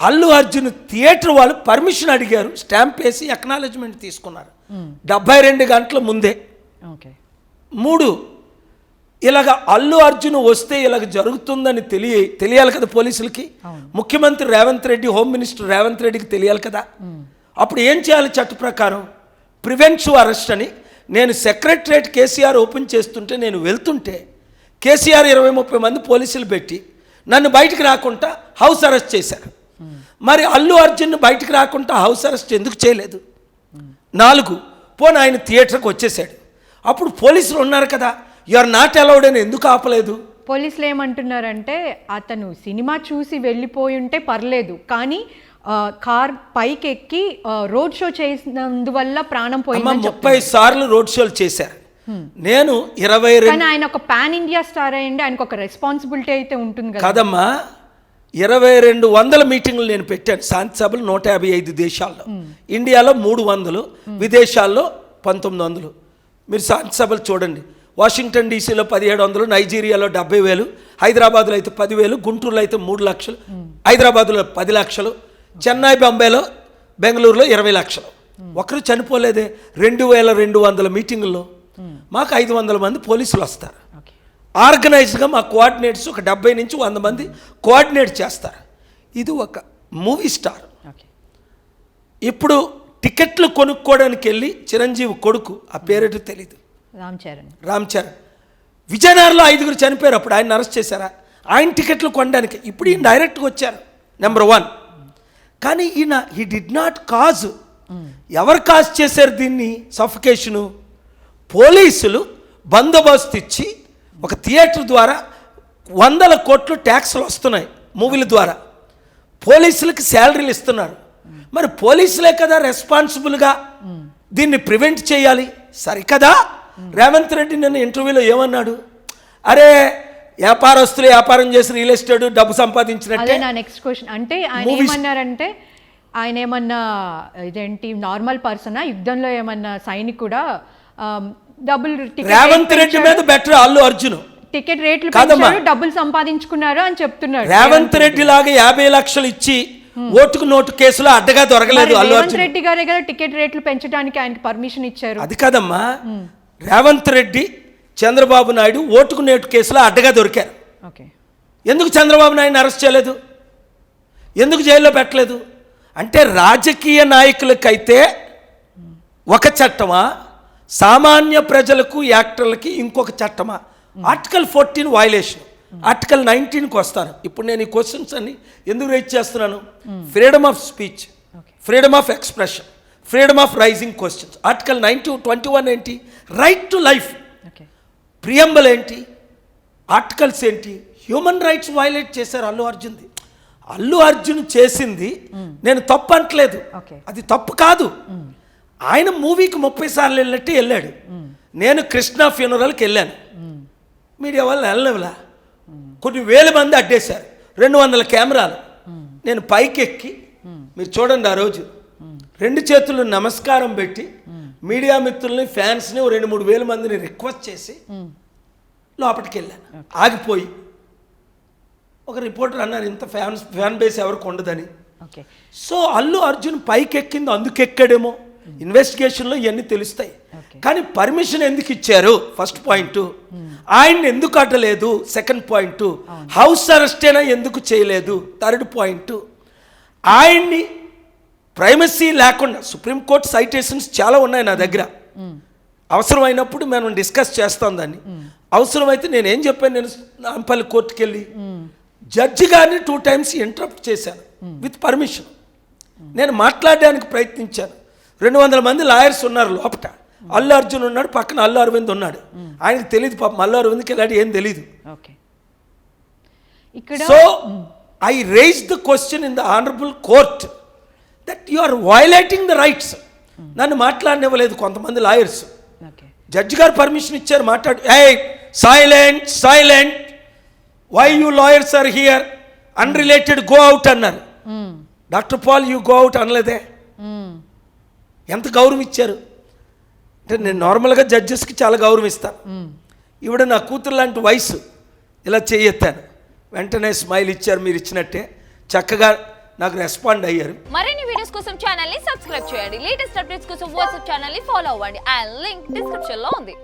Allu Arjun theatre వాళ్ళు permission అడిగారు, stamp వేసి అక్నాలెడ్జ్మెంట్ తీసుకున్నారు 72 గంటల ముందే. 3 ఇలాగ అల్లు అర్జున్ వస్తే ఇలాగ జరుగుతుందని తెలియాలి కదా పోలీసులకి. ముఖ్యమంత్రి రేవంత్ రెడ్డి, హోమ్ మినిస్టర్ రేవంత్ రెడ్డికి తెలియాలి కదా. అప్పుడు ఏం చేయాలి చట్ట ప్రకారం? ప్రివెంటివ్ అరెస్ట్ అని. నేను సెక్రటరేట్ కేసీఆర్ ఓపెన్ చేస్తుంటే నేను వెళ్తుంటే కేసీఆర్ 20-30 మంది పోలీసులు పెట్టి నన్ను బయటికి రాకుండా హౌస్ అరెస్ట్ చేశారు. మరి అల్లు అర్జున్ బయటికి రాకుండా హౌస్ అరెస్ట్ ఎందుకు చేయలేదు? 4 పోనీ ఆయన థియేటర్కి వచ్చేసాడు, అప్పుడు పోలీసులు ఉన్నారు కదా, యు ఆర్ నాట్ అలౌడ్ అని ఎందుకు ఆపలేదు? పోలీసులు ఏమంటున్నారంటే అతను సినిమా చూసి వెళ్ళిపోయి ఉంటే పర్లేదు, కానీ కార్ పైకి ఎక్కి రోడ్ షో చేసినందువల్ల ప్రాణం పోయింది. 30 సార్లు రోడ్ షోలు చేశారు. నేను 22 కానీ ఆయన ఒక పాన్ ఇండియా స్టార్ అయ్యండి, ఆయనకు ఒక రెస్పాన్సిబిలిటీ అయితే ఉంటుంది కదా. కదమ్మా, 2200 మీటింగ్లు నేను పెట్టాను శాంతి సభలు 155 దేశాల్లో. ఇండియాలో 300, విదేశాల్లో 1900. మీరు శాంతి సభలు చూడండి. వాషింగ్టన్ డీసీలో 1700, నైజీరియాలో 70,000, హైదరాబాద్లో అయితే 10,000, గుంటూరులో అయితే 3 లక్షలు, హైదరాబాద్లో 10 లక్షలు, చెన్నై, బొంబాయిలో, బెంగళూరులో 20 లక్షలు. ఒకరు చనిపోలేదే 2200 మీటింగుల్లో. మాకు 500 మంది పోలీసులు వస్తారు. ఆర్గనైజ్డ్గా మా కోఆర్డినేట్స్ ఒక 70 నుంచి 100 మంది కోఆర్డినేట్ చేస్తారు. ఇది ఒక మూవీ స్టార్. ఇప్పుడు టికెట్లు కొనుక్కోవడానికి వెళ్ళి చిరంజీవి కొడుకు, ఆ పేరేటో తెలీదు, రామ్ చరణ్, విజయనగరంలో 5 చనిపోయారు. అప్పుడు ఆయన అరెస్ట్ చేశారా? ఆయన టికెట్లు కొనడానికి. ఇప్పుడు ఈయన డైరెక్ట్గా వచ్చారు, నెంబర్ 1. కానీ ఈయన హీ డిడ్ నాట్ కాజ్. ఎవరు కాజ్ చేశారు దీన్ని? సఫికేషను. పోలీసులు బందోబస్తు ఇచ్చి ఒక థియేటర్ ద్వారా 100 కోట్లు ట్యాక్స్లు వస్తున్నాయి మూవీల ద్వారా, పోలీసులకి శాలరీలు ఇస్తున్నారు. మరి పోలీసులే కదా రెస్పాన్సిబుల్గా దీన్ని ప్రివెంట్ చేయాలి, సరికదా? రేవంత్ రెడ్డి నిన్న ఇంటర్వ్యూలో ఏమన్నాడు? అరే వ్యాపారస్తులు వ్యాపారం చేసి రియల్ ఎస్టేట్ డబ్బు సంపాదించినట్టే. నా నెక్స్ట్ క్వశ్చన్ అంటే ఆయన ఏమన్నారంటే, ఆయన ఏమన్నా ఇదేంటి నార్మల్ పర్సనా, యుద్ధంలో ఏమన్నా సైనికుడా, డబుల్ రేవంత్ రెడ్డి మీద బెటర్ అల్లు అర్జున్ టికెట్ రేట్లు పెంచారు, డబ్బులు సంపాదించుకున్నారు అని చెప్తున్నారు. రేవంత్ రెడ్డి లాగా 50 లక్షలు ఇచ్చి ఓటుకు నోటు కేసులో అడ్డగా దొరకలేదు అల్లు అర్జున్. రేవంత్ రెడ్డి గారే కదా టికెట్ రేట్లు పెంచడానికి ఆయనకి పర్మిషన్ ఇచ్చారు. అది కాదమ్మా, రేవంత్ రెడ్డి, చంద్రబాబు నాయుడు ఓటుకు నోటు కేసులో అడ్డగా దొరికారు. ఎందుకు చంద్రబాబు నాయుడు అరెస్ట్ చేయలేదు? ఎందుకు జైల్లో పెట్టలేదు? అంటే రాజకీయ నాయకులకైతే ఒక చట్టమా, సామాన్య ప్రజలకు యాక్టర్లకి ఇంకొక చట్టమా? Article 14 violation. ఆర్టికల్ 19కి వస్తాను. ఇప్పుడు నేను ఈ క్వశ్చన్స్ అన్ని ఎందుకు రైజ్ చేస్తున్నాను? Freedom of speech, freedom of expression, freedom of raising questions. Article 21 ఏంటి? Right to life. ప్రియంబల్ ఏంటి? ఆర్టికల్స్ ఏంటి? హ్యూమన్ రైట్స్ వైలేట్ చేశారు అల్లు అర్జున్ది. అల్లు అర్జున్ చేసింది నేను తప్పు అంటలేదు, అది తప్పు కాదు. ఆయన మూవీకి 30 సార్లు వెళ్ళినట్టు వెళ్ళాడు. నేను కృష్ణ ఫ్యూనరల్కి వెళ్ళాను, మీడియా వాళ్ళు వెళ్ళలేవులా, కొన్ని వేల మంది అడ్డేశారు, 200 కెమెరాలు. నేను పైకి ఎక్కి, మీరు చూడండి, ఆ రోజు 2 చేతులు నమస్కారం పెట్టి మీడియా మిత్రుల్ని, ఫ్యాన్స్ని 2-3 వేల మందిని రిక్వెస్ట్ చేసి లోపలికి వెళ్ళాను. ఆగిపోయి ఒక రిపోర్టర్ అన్నారు, ఇంత ఫ్యాన్ బేస్ ఎవరికి ఉండదని. సో అల్లు అర్జున్ పైకి ఎక్కింది అందుకెక్కాడేమో, ఇన్వెస్టిగేషన్లో ఇవన్నీ తెలుస్తాయి. కానీ పర్మిషన్ ఎందుకు ఇచ్చారు? First point. ఆయన్ని ఎందుకు అడ్డలేదు? Second point. హౌస్ అరెస్ట్ అయినా ఎందుకు చేయలేదు? Third point. ఆయన్ని ప్రైమసీ లేకుండా, సుప్రీంకోర్టు సైటేషన్స్ చాలా ఉన్నాయి నా దగ్గర, అవసరమైనప్పుడు మనం డిస్కస్ చేస్తాం దాన్ని. అవసరమైతే నేనేం చెప్పాను, నేను నాంపల్లి కోర్టుకి వెళ్ళి జడ్జి గారిని 2 times ఇంటరప్ట్ చేశాను విత్ పర్మిషన్. నేను మాట్లాడడానికి ప్రయత్నించాను. 200 మంది లాయర్స్ ఉన్నారు లోపట. అల్లు అర్జున్ ఉన్నాడు, పక్కన అల్లు అరవింద్ ఉన్నాడు. ఆయనకు తెలియదు పాపం, అల్లు అరవింద్కి ఇలాంటి ఏం తెలీదు. So I raise the question in the honourable court that you are violating the rights. నన్ను మాట్లాడనివ్వలేదు కొంతమంది లాయర్స్. జడ్జి గారు పర్మిషన్ ఇచ్చారు, మాట్లాడు. Silent silent, why you lawyers are here, unrelated, go out అన్నారు. Doctor Paul you go out అనలేదే. ఎంత గౌరవం ఇచ్చారు అంటే, నేను నార్మల్గా జడ్జెస్కి చాలా గౌరవం ఇస్తాను. ఈవిడ నా కూతురు లాంటి వయసు, ఇలా చేయెత్తాను, వెంటనే స్మైల్ ఇచ్చారు మీరు ఇచ్చినట్టే. చక్కగా నాకు రెస్పాండ్ అయ్యారు. మరిన్ని వీడియోస్ కోసం ఛానల్ ని సబ్స్క్రైబ్ చేయండి. లేటెస్ట్ అప్డేట్స్ కోసం వాట్సాప్ ఛానల్ ని ఫాలో అవ్వండి. ఆ లింక్ డిస్క్రిప్షన్ లో ఉంది.